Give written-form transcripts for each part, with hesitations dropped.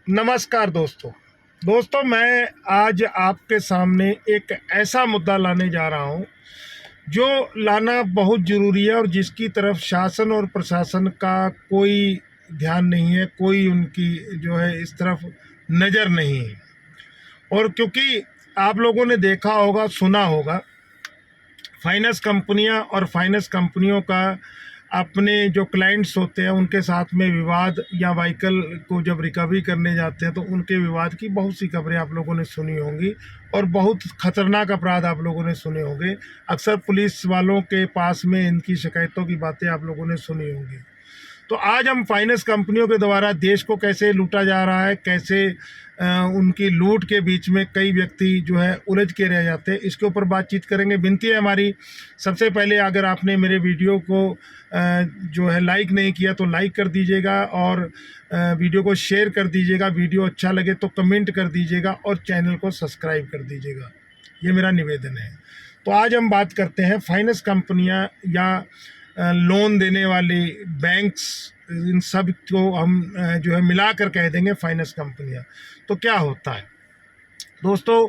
नमस्कार दोस्तों मैं आज आपके सामने एक ऐसा मुद्दा लाने जा रहा हूं जो लाना बहुत ज़रूरी है और जिसकी तरफ शासन और प्रशासन का कोई ध्यान नहीं है, कोई उनकी जो है इस तरफ नज़र नहीं है। और क्योंकि आप लोगों ने देखा होगा, सुना होगा, फाइनेंस कंपनियां और फाइनेंस कंपनियों का अपने जो क्लाइंट्स होते हैं उनके साथ में विवाद या व्हीकल को जब रिकवरी करने जाते हैं तो उनके विवाद की बहुत सी खबरें आप लोगों ने सुनी होंगी और बहुत खतरनाक अपराध आप लोगों ने सुने होंगे। अक्सर पुलिस वालों के पास में इनकी शिकायतों की बातें आप लोगों ने सुनी होंगी। तो आज हम फाइनेंस कंपनियों के द्वारा देश को कैसे लूटा जा रहा है, कैसे उनकी लूट के बीच में कई व्यक्ति जो है उलझ के रह जाते हैं, इसके ऊपर बातचीत करेंगे। विनती है हमारी, सबसे पहले अगर आपने मेरे वीडियो को जो है लाइक नहीं किया तो लाइक कर दीजिएगा और वीडियो को शेयर कर दीजिएगा। वीडियो अच्छा लगे तो कमेंट कर दीजिएगा और चैनल को सब्सक्राइब कर दीजिएगा, ये मेरा निवेदन है। तो आज हम बात करते हैं फाइनेंस कंपनियां या लोन देने वाली बैंक्स, इन सब को हम जो है मिलाकर कह देंगे फाइनेंस कंपनियां। तो क्या होता है दोस्तों,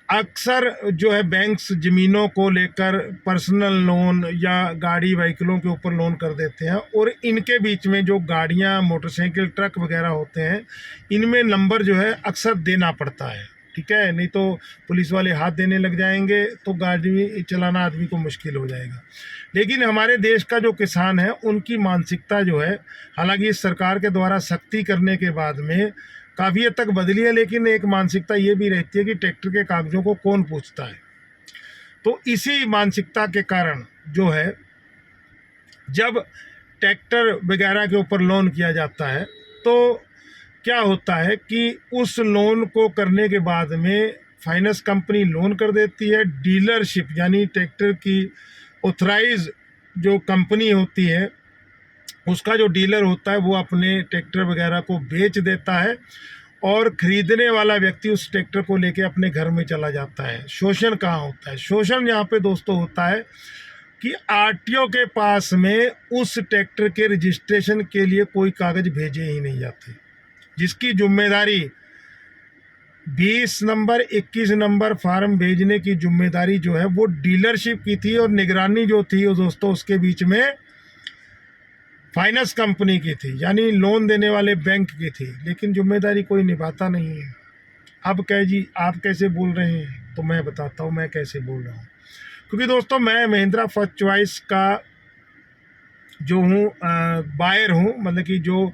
अक्सर जो है बैंक्स ज़मीनों को लेकर पर्सनल लोन या गाड़ी व्हीकलों के ऊपर लोन कर देते हैं और इनके बीच में जो गाड़ियां, मोटरसाइकिल, ट्रक वगैरह होते हैं, इनमें नंबर जो है अक्सर देना पड़ता है। ठीक है, नहीं तो पुलिस वाले हाथ देने लग जाएंगे तो गाड़ी चलाना आदमी को मुश्किल हो जाएगा। लेकिन हमारे देश का जो किसान है उनकी मानसिकता जो है, हालांकि इस सरकार के द्वारा सख्ती करने के बाद में काफ़ी हद तक बदली है, लेकिन एक मानसिकता ये भी रहती है कि ट्रैक्टर के कागज़ों को कौन पूछता है। तो इसी मानसिकता के कारण जो है, जब ट्रैक्टर वगैरह के ऊपर लोन किया जाता है तो क्या होता है कि उस लोन को करने के बाद में फाइनेंस कंपनी लोन कर देती है। डीलरशिप यानी ट्रैक्टर की ऑथराइज जो कंपनी होती है, उसका जो डीलर होता है वो अपने ट्रैक्टर वगैरह को बेच देता है और ख़रीदने वाला व्यक्ति उस ट्रैक्टर को लेके अपने घर में चला जाता है। शोषण कहाँ होता है? शोषण यहाँ पे दोस्तों होता है कि आरटीओ के पास में उस ट्रैक्टर के रजिस्ट्रेशन के लिए कोई कागज़ भेजे ही नहीं जाते, जिसकी जिम्मेदारी 20 नंबर 21 नंबर फार्म भेजने की जिम्मेदारी जो है वो डीलरशिप की थी और निगरानी जो थी वो दोस्तों उसके बीच में फाइनेंस कंपनी की थी, यानी लोन देने वाले बैंक की थी। लेकिन जिम्मेदारी कोई निभाता नहीं है। अब कह जी आप कैसे बोल रहे हैं, तो मैं बताता हूँ मैं कैसे बोल रहा हूँ। क्योंकि दोस्तों मैं महिंद्रा फर्स्ट चॉइस का जो हूँ बायर हूँ, मतलब कि जो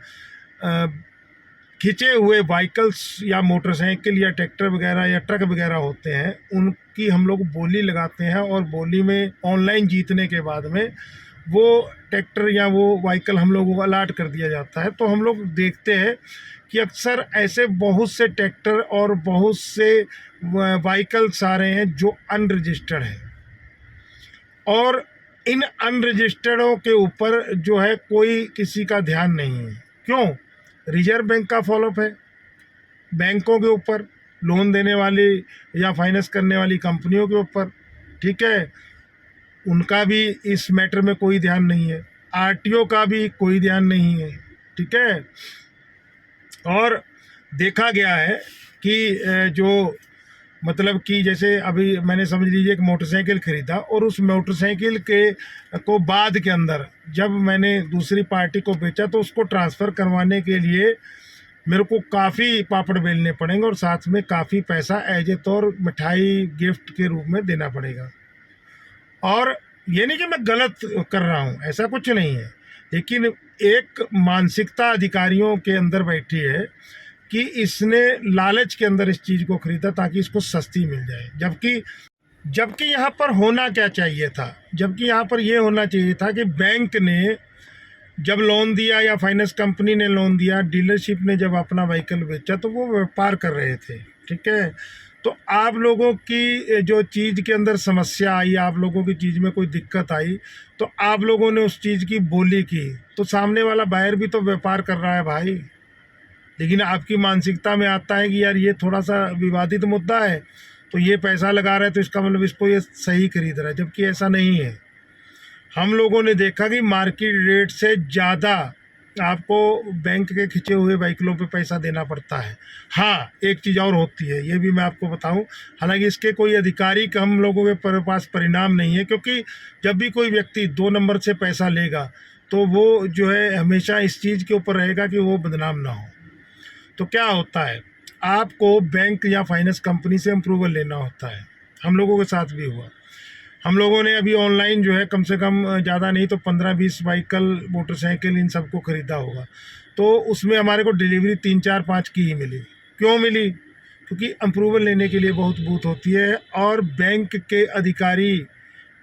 खिंचे हुए व्हीकल्स या मोटरसाइकिल या ट्रैक्टर वगैरह या ट्रक वगैरह होते हैं उनकी हम लोग बोली लगाते हैं और बोली में ऑनलाइन जीतने के बाद में वो ट्रैक्टर या वो व्हीकल हम लोगों को अलाट कर दिया जाता है। तो हम लोग देखते हैं कि अक्सर ऐसे बहुत से ट्रैक्टर और बहुत से व्हीकल्स आ रहे हैं जो अनरजिस्टर्ड हैं और इन अनरजिस्टर्डों के ऊपर जो है कोई किसी का ध्यान नहीं है। क्यों? रिजर्व बैंक का फॉलोअप है बैंकों के ऊपर, लोन देने वाली या फाइनेंस करने वाली कंपनियों के ऊपर। ठीक है, उनका भी इस मैटर में कोई ध्यान नहीं है, आरटीओ का भी कोई ध्यान नहीं है। ठीक है, और देखा गया है कि जो मतलब कि जैसे अभी मैंने समझ लीजिए एक मोटरसाइकिल ख़रीदा और उस मोटरसाइकिल के को बाद के अंदर जब मैंने दूसरी पार्टी को बेचा तो उसको ट्रांसफ़र करवाने के लिए मेरे को काफ़ी पापड़ बेलने पड़ेंगे और साथ में काफ़ी पैसा एज ए तौर मिठाई गिफ्ट के रूप में देना पड़ेगा। और ये नहीं कि मैं गलत कर रहा हूँ, ऐसा कुछ नहीं है, लेकिन एक मानसिकता अधिकारियों के अंदर बैठी है कि इसने लालच के अंदर इस चीज़ को ख़रीदा ताकि इसको सस्ती मिल जाए। जबकि यहाँ पर होना क्या चाहिए था? जबकि यहाँ पर ये होना चाहिए था कि बैंक ने जब लोन दिया या फाइनेंस कंपनी ने लोन दिया, डीलरशिप ने जब अपना व्हीकल बेचा तो वो व्यापार कर रहे थे। ठीक है, तो आप लोगों की जो चीज़ के अंदर समस्या आई, आप लोगों की चीज़ में कोई दिक्कत आई तो आप लोगों ने उस चीज़ की बोली की, तो सामने वाला बायर भी तो व्यापार कर रहा है भाई। लेकिन आपकी मानसिकता में आता है कि यार ये थोड़ा सा विवादित मुद्दा है तो ये पैसा लगा रहा है तो इसका मतलब इसको ये सही खरीद रहा है, जबकि ऐसा नहीं है। हम लोगों ने देखा कि मार्केट रेट से ज़्यादा आपको बैंक के खिंचे हुए व्हीकलों पे पैसा देना पड़ता है। हाँ, एक चीज़ और होती है, ये भी मैं आपको बताऊं, हालांकि इसके कोई आधिकारिक हम लोगों के पास परिणाम नहीं है, क्योंकि जब भी कोई व्यक्ति 2 नंबर से पैसा लेगा तो वो जो है हमेशा इस चीज़ के ऊपर रहेगा कि वो बदनाम ना हो। तो क्या होता है, आपको बैंक या फाइनेंस कंपनी से अप्रूवल लेना होता है। हम लोगों के साथ भी हुआ। हम लोगों ने अभी ऑनलाइन जो है कम से कम ज़्यादा नहीं तो 15-20 व्हीकल, मोटरसाइकिल, इन सबको ख़रीदा होगा। तो उसमें हमारे को डिलीवरी 3-4-5 की ही मिली। क्यों मिली? क्योंकि अप्रूवल लेने के लिए बहुत बूथ होती है, और बैंक के अधिकारी,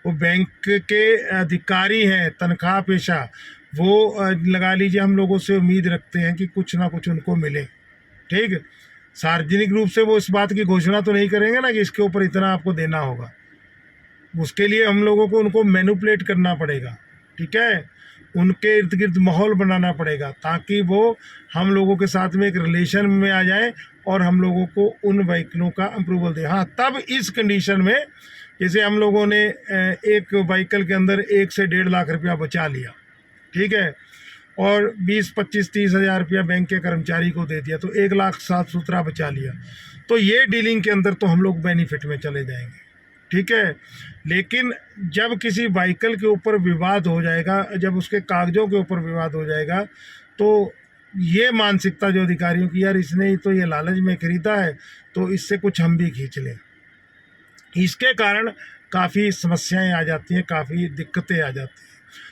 वो बैंक के अधिकारी हैं, तनख्वाह पेशा, वो लगा लीजिए हम लोगों से उम्मीद रखते हैं कि कुछ ना कुछ उनको मिले। ठीक है, सार्वजनिक रूप से वो इस बात की घोषणा तो नहीं करेंगे ना कि इसके ऊपर इतना आपको देना होगा। उसके लिए हम लोगों को उनको मैनिपुलेट करना पड़ेगा। ठीक है, उनके इर्द गिर्द माहौल बनाना पड़ेगा ताकि वो हम लोगों के साथ में एक रिलेशन में आ जाए और हम लोगों को उन व्हीकलों का अप्रूवल दे। हाँ, तब इस कंडीशन में, जैसे हम लोगों ने एक व्हीकल के अंदर 1 से 1.5 लाख रुपया बचा लिया, ठीक है, और 20-25-30 हज़ार रुपया बैंक के कर्मचारी को दे दिया, तो 1 लाख साफ सुथरा बचा लिया। तो ये डीलिंग के अंदर तो हम लोग बेनिफिट में चले जाएंगे। ठीक है, लेकिन जब किसी व्हीकल के ऊपर विवाद हो जाएगा, जब उसके कागज़ों के ऊपर विवाद हो जाएगा, तो ये मानसिकता जो अधिकारियों की, यार इसने ही तो ये लालच में ख़रीदा है तो इससे कुछ हम भी खींच लें, इसके कारण काफ़ी समस्याएं आ जाती हैं, काफ़ी दिक्कतें आ जाती हैं।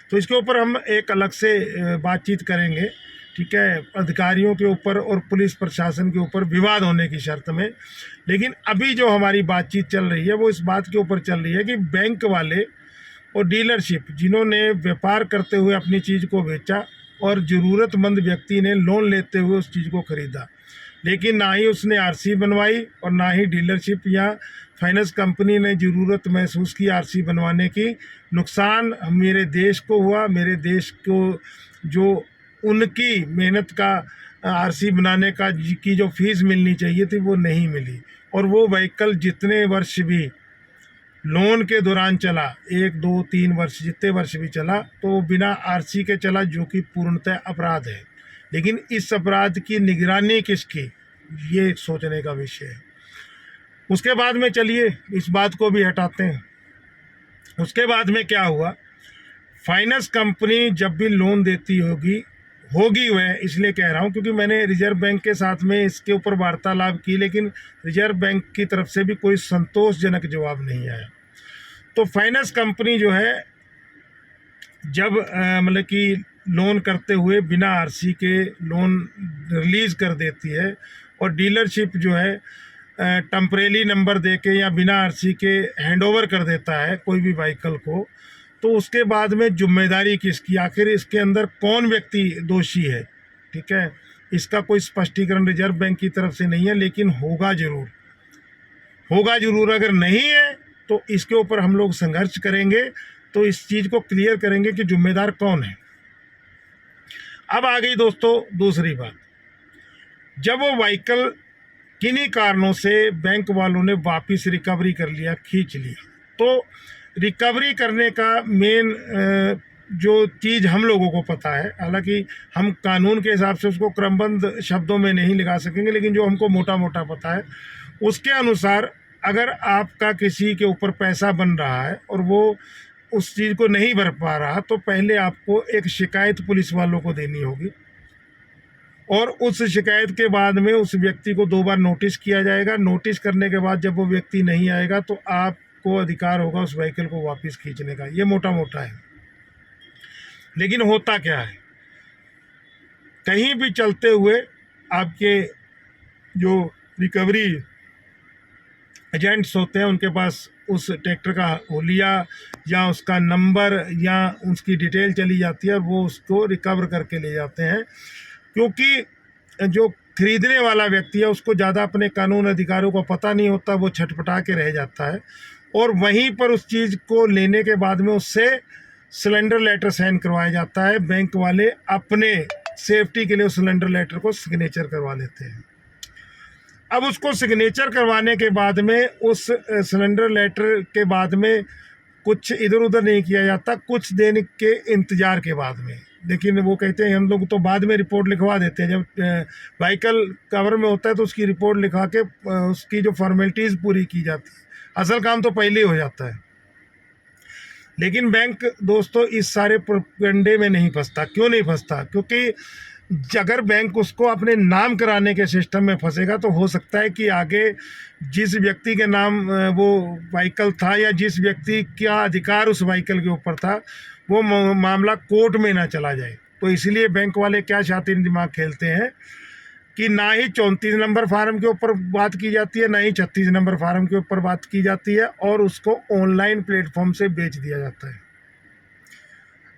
तो इसके ऊपर हम एक अलग से बातचीत करेंगे। ठीक है, अधिकारियों के ऊपर और पुलिस प्रशासन के ऊपर विवाद होने की शर्त में। लेकिन अभी जो हमारी बातचीत चल रही है वो इस बात के ऊपर चल रही है कि बैंक वाले और डीलरशिप, जिन्होंने व्यापार करते हुए अपनी चीज़ को बेचा और ज़रूरतमंद व्यक्ति ने लोन लेते हुए उस चीज़ को ख़रीदा, लेकिन ना ही उसने आरसी बनवाई और ना ही डीलरशिप या फाइनेंस कंपनी ने ज़रूरत महसूस की आरसी बनवाने की। नुकसान मेरे देश को हुआ, मेरे देश को जो उनकी मेहनत का आरसी बनाने का की जो फीस मिलनी चाहिए थी वो नहीं मिली, और वो व्हीकल जितने वर्ष भी लोन के दौरान चला, 1-2-3 वर्ष, जितने वर्ष भी चला, तो वो बिना आरसी के चला, जो कि पूर्णतः अपराध है। लेकिन इस अपराध की निगरानी किसकी, ये सोचने का विषय है। उसके बाद में चलिए इस बात को भी हटाते हैं। उसके बाद में क्या हुआ, फाइनेंस कंपनी जब भी लोन देती होगी वह, इसलिए कह रहा हूँ क्योंकि मैंने रिजर्व बैंक के साथ में इसके ऊपर वार्तालाप की, लेकिन रिजर्व बैंक की तरफ से भी कोई संतोषजनक जवाब नहीं आया। तो फाइनेंस कंपनी जो है, जब मतलब कि लोन करते हुए बिना आरसी के लोन रिलीज़ कर देती है, और डीलरशिप जो है टेम्परेरी नंबर दे के या बिना आरसी के हैंडओवर कर देता है कोई भी व्हीकल को, तो उसके बाद में जिम्मेदारी किसकी, आखिर इसके अंदर कौन व्यक्ति दोषी है। ठीक है, इसका कोई स्पष्टीकरण रिजर्व बैंक की तरफ से नहीं है, लेकिन होगा ज़रूर। अगर नहीं है तो इसके ऊपर हम लोग संघर्ष करेंगे, तो इस चीज़ को क्लियर करेंगे कि जिम्मेदार कौन है। अब आ गई दोस्तों दूसरी बात, जब वो व्हीकल किन्हीं कारणों से बैंक वालों ने वापस रिकवरी कर लिया, खींच लिया, तो रिकवरी करने का मेन जो चीज़ हम लोगों को पता है, हालांकि हम कानून के हिसाब से उसको क्रमबद्ध शब्दों में नहीं लिखा सकेंगे, लेकिन जो हमको मोटा मोटा पता है उसके अनुसार, अगर आपका किसी के ऊपर पैसा बन रहा है और वो उस चीज़ को नहीं भर पा रहा, तो पहले आपको एक शिकायत पुलिस वालों को देनी होगी, और उस शिकायत के बाद में उस व्यक्ति को 2 बार नोटिस किया जाएगा। नोटिस करने के बाद जब वो व्यक्ति नहीं आएगा तो आपको अधिकार होगा उस व्हीकल को वापस खींचने का। ये मोटा मोटा है। लेकिन होता क्या है, कहीं भी चलते हुए आपके जो रिकवरी एजेंट्स होते हैं उनके पास उस ट्रैक्टर का हुलिया या उसका नंबर या उसकी डिटेल चली जाती है, और वो उसको रिकवर करके ले जाते हैं, क्योंकि जो खरीदने वाला व्यक्ति है उसको ज़्यादा अपने कानून अधिकारों को पता नहीं होता, वो छटपटा के रह जाता है, और वहीं पर उस चीज़ को लेने के बाद में उससे सिलेंडर लेटर साइन करवाया जाता है। बैंक वाले अपने सेफ्टी के लिए उस सिलेंडर लेटर को सिग्नेचर करवा लेते हैं। अब उसको सिग्नेचर करवाने के बाद में उस सिलेंडर लेटर के बाद में कुछ इधर उधर नहीं किया जाता, कुछ दिन के इंतज़ार के बाद में लेकिन वो कहते हैं हम लोग तो बाद में रिपोर्ट लिखवा देते हैं, जब व्हीकल कवर में होता है तो उसकी रिपोर्ट लिखा के उसकी जो फॉर्मेलिटीज़ पूरी की जाती है, असल काम तो पहले ही हो जाता है। लेकिन बैंक दोस्तों इस सारे प्रोपेगेंडे में नहीं फंसता। क्यों नहीं फंसता? क्योंकि अगर बैंक उसको अपने नाम कराने के सिस्टम में फंसेगा तो हो सकता है कि आगे जिस व्यक्ति के नाम वो व्हीकल था या जिस व्यक्ति का अधिकार उस व्हीकल के ऊपर था वो मामला कोर्ट में ना चला जाए। तो इसलिए बैंक वाले क्या शातिर दिमाग खेलते हैं कि ना ही 34 नंबर फार्म के ऊपर बात की जाती है, ना ही 36 नंबर फार्म के ऊपर बात की जाती है, और उसको ऑनलाइन प्लेटफॉर्म से बेच दिया जाता है।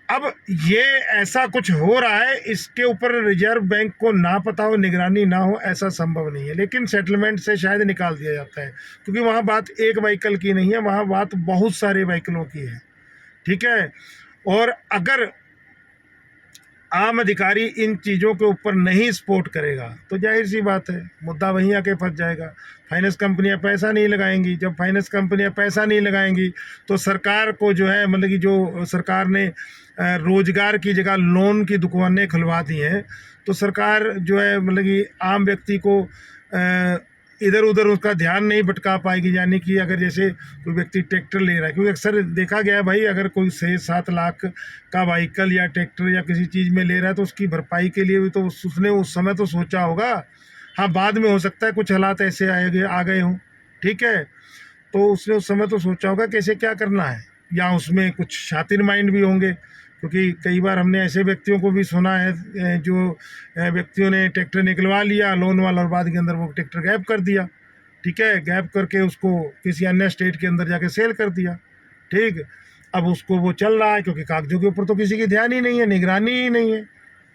अब ये ऐसा कुछ हो रहा है, इसके ऊपर रिजर्व बैंक को ना पता हो, निगरानी ना हो, ऐसा संभव नहीं है। लेकिन सेटलमेंट से शायद निकाल दिया जाता है, क्योंकि वहाँ बात एक व्हीकल की नहीं है, वहाँ बात बहुत सारे व्हीकलों की है। ठीक है, और अगर आम अधिकारी इन चीज़ों के ऊपर नहीं सपोर्ट करेगा तो जाहिर सी बात है मुद्दा वहीं आके फंस जाएगा। फाइनेंस कंपनियां पैसा नहीं लगाएंगी, जब फाइनेंस कंपनियां पैसा नहीं लगाएंगी तो सरकार को जो है मतलब कि जो सरकार ने रोजगार की जगह लोन की दुकानें खुलवा दी हैं, तो सरकार जो है मतलब कि आम व्यक्ति को इधर उधर उसका ध्यान नहीं भटका पाएगी। यानी कि अगर जैसे कोई व्यक्ति ट्रैक्टर ले रहा है, क्योंकि अक्सर देखा गया है भाई, अगर कोई 6-7 लाख का व्हीकल या ट्रैक्टर या किसी चीज़ में ले रहा है तो उसकी भरपाई के लिए भी तो उसने उस समय तो सोचा होगा। हाँ, बाद में हो सकता है कुछ हालात ऐसे आ गए हों, ठीक है, तो उसने उस समय तो सोचा होगा कैसे क्या करना है, या उसमें कुछ शातिर माइंड भी होंगे। क्योंकि कई बार हमने ऐसे व्यक्तियों को भी सुना है जो व्यक्तियों ने ट्रैक्टर निकलवा लिया लोन वाला और बाद के अंदर वो ट्रैक्टर गैप कर दिया। ठीक है, गैप करके उसको किसी अन्य स्टेट के अंदर जाके सेल कर दिया। ठीक, अब उसको वो चल रहा है क्योंकि कागजों के ऊपर तो किसी की ध्यान ही नहीं है, निगरानी ही नहीं है।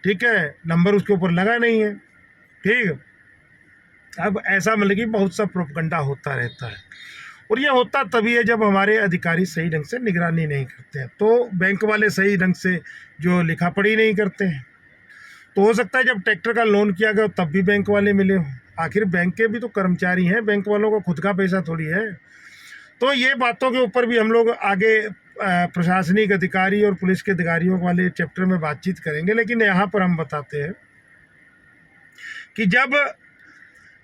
ठीक है, नंबर उसके ऊपर लगा नहीं है। ठीक, अब ऐसा मतलब कि बहुत सा प्रोपगंडा होता रहता है, और ये होता तभी है जब हमारे अधिकारी सही ढंग से निगरानी नहीं करते हैं। तो बैंक वाले सही ढंग से जो लिखा पढ़ी नहीं करते हैं, तो हो सकता है जब ट्रैक्टर का लोन किया गया तब भी बैंक वाले मिले हों। आखिर बैंक के भी तो कर्मचारी हैं, बैंक वालों को खुद का पैसा थोड़ी है। तो ये बातों के ऊपर भी हम लोग आगे प्रशासनिक अधिकारी और पुलिस के अधिकारियों वाले चैप्टर में बातचीत करेंगे। लेकिन यहाँ पर हम बताते हैं कि जब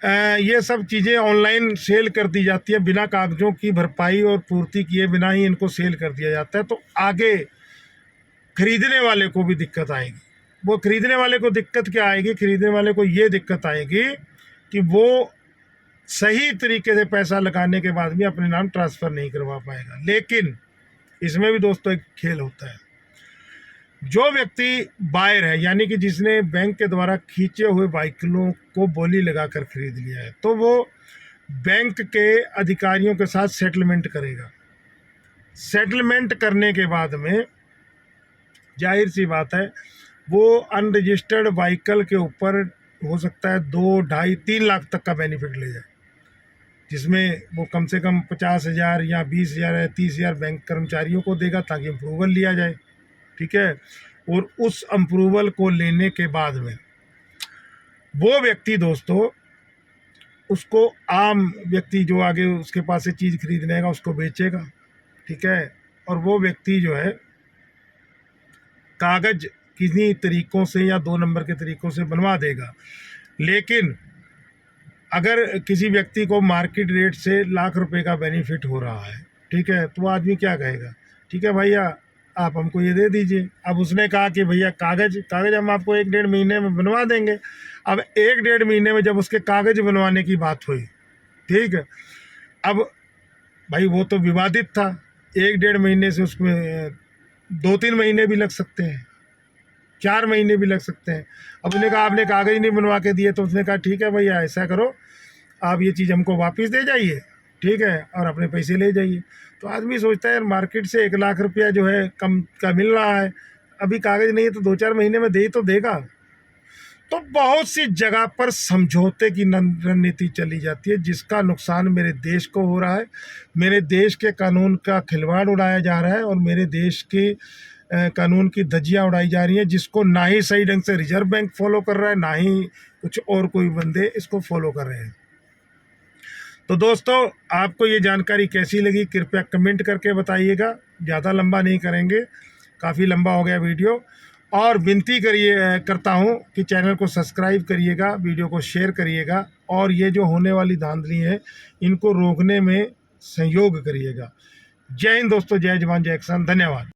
ये सब चीज़ें ऑनलाइन सेल कर दी जाती है, बिना कागज़ों की भरपाई और पूर्ति किए बिना ही इनको सेल कर दिया जाता है, तो आगे खरीदने वाले को भी दिक्कत आएगी। वो खरीदने वाले को दिक्कत क्या आएगी? खरीदने वाले को ये दिक्कत आएगी कि वो सही तरीके से पैसा लगाने के बाद भी अपने नाम ट्रांसफ़र नहीं करवा पाएगा। लेकिन इसमें भी दोस्तों एक खेल होता है। जो व्यक्ति बायर है, यानी कि जिसने बैंक के द्वारा खींचे हुए व्हीकलों को बोली लगाकर खरीद लिया है, तो वो बैंक के अधिकारियों के साथ सेटलमेंट करेगा। सेटलमेंट करने के बाद में जाहिर सी बात है वो अनरजिस्टर्ड व्हीकल के ऊपर हो सकता है 2, 2.5, 3 लाख तक का बेनिफिट ले जाए, जिसमें वो कम से कम 50,000 या 20,000 या 30,000 बैंक कर्मचारियों को देगा ताकि अप्रूवल लिया जाए। ठीक है, और उस अप्रूवल को लेने के बाद में वो व्यक्ति दोस्तों उसको आम व्यक्ति जो आगे उसके पास से चीज़ खरीदने का उसको बेचेगा। ठीक है, और वो व्यक्ति जो है कागज़ किन्हीं तरीक़ों से या 2 नंबर के तरीक़ों से बनवा देगा। लेकिन अगर किसी व्यक्ति को मार्केट रेट से लाख रुपए का बेनिफिट हो रहा है, ठीक है, तो आदमी क्या कहेगा? ठीक है भैया, आप हमको ये दे दीजिए। अब उसने कहा कि भैया कागज़ हम आपको 1-1.5 महीने में बनवा देंगे। अब 1-1.5 महीने में जब उसके कागज़ बनवाने की बात हुई, ठीक है, अब भाई वो तो विवादित था। 1-1.5 महीने से उसमें 2-3 महीने भी लग सकते हैं, 4 महीने भी लग सकते हैं। अब उसने कहा आपने कागज़ नहीं बनवा के दिए, तो उसने कहा ठीक है भैया ऐसा करो, आप ये चीज़ हमको वापस दे जाइए, ठीक है, और अपने पैसे ले जाइए। तो आदमी सोचता है यार मार्केट से 1 लाख रुपया जो है कम का मिल रहा है, अभी कागज़ नहीं है तो 2-4 महीने में दे ही तो देगा। तो बहुत सी जगह पर समझौते की रणनीति चली जाती है, जिसका नुकसान मेरे देश को हो रहा है। मेरे देश के कानून का खिलवाड़ उड़ाया जा रहा है और मेरे देश के कानून की धज्जियाँ उड़ाई जा रही हैं, जिसको ना ही सही ढंग से रिजर्व बैंक फॉलो कर रहा है, ना ही कुछ और कोई बंदे इसको फॉलो कर रहे हैं। तो दोस्तों आपको ये जानकारी कैसी लगी कृपया कमेंट करके बताइएगा। ज़्यादा लंबा नहीं करेंगे, काफ़ी लंबा हो गया वीडियो। और विनती करता हूँ कि चैनल को सब्सक्राइब करिएगा, वीडियो को शेयर करिएगा और ये जो होने वाली धांधली है इनको रोकने में सहयोग करिएगा। जय हिंद दोस्तों, जय जवान जय किसान, धन्यवाद।